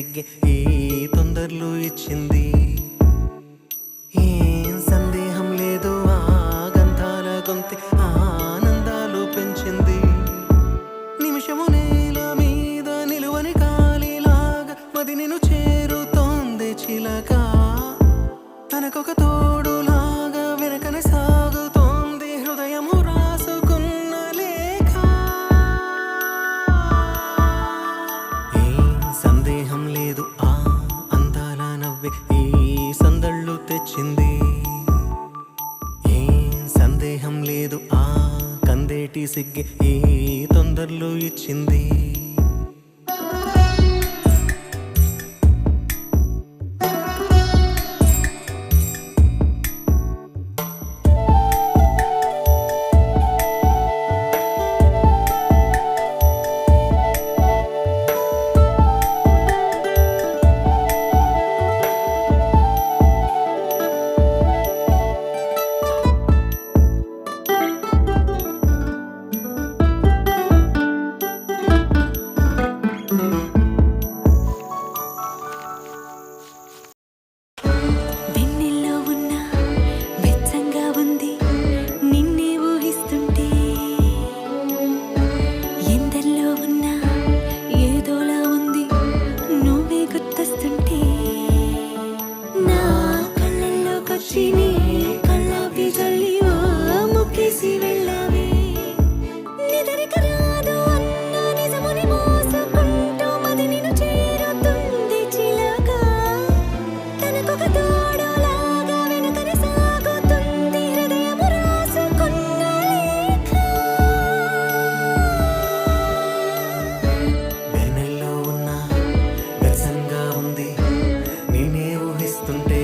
సిగ్గే ఈ తొందరలు ఇచ్చింది. ఏం సందేహం లేదు ఆ గంధాల గొంతె ఆనందాలు పెంచింది. నిమిషము నేల మీద నిలువని కాలిలాగా మది నిన్ను చేరుతోంది చిలక. తనకొక తోడులాగా వెనకనే సాగుతోంది హృదయము రాసుకున్న లేఖ. ఏం సందేహం లేదు ఆ అందాల నవ్వే ఈ సందళ్ళు తెచ్చింది. ఏం సందేహం లేదు ఆ కందేటి సిగ్గే ఈ తొందరలు ఇచ్చింది. వెన్నెల్లో ఉన్న వెచ్చంగా ఉంది నిన్నే ఊహిస్తుంటే, ఎందల్లో ఉన్న ఏదోలా ఉంది నువ్వే గుర్తొస్తుంటే, నా కళ్ళల్లోకొచ్చి నీ కళ్ళాపి జల్లి ఓ ముక్కేసి వెళ్ళావే. నిదరిక రాదు అన్న నిజముని మోసుకుంటూ మది నిన్ను చేరుతుంది చిలక. తనకొక తోడులాగా వెనుకనే సాగుతుంది హృదయము రాసుకున్న లేఖ. వెన్నెల్లో ఉన్న వెచ్చంగా ఉంది నేనే ఊహిస్తుంటే.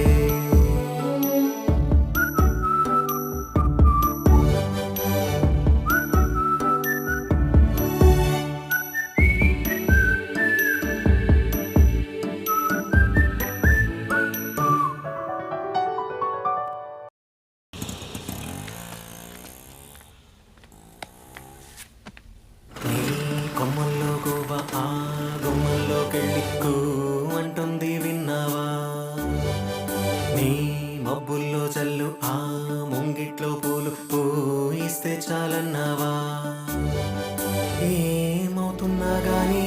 నీ కొమ్మల్లో గోవ ఆ గుమ్మల్లోకెళ్ళి అంటుంది విన్నావా. నీ మబ్బుల్లో చల్లు ఆ ముంగిట్లో పూలు పూయిస్తే చాలన్నావా. ఏమవుతున్నా గానీ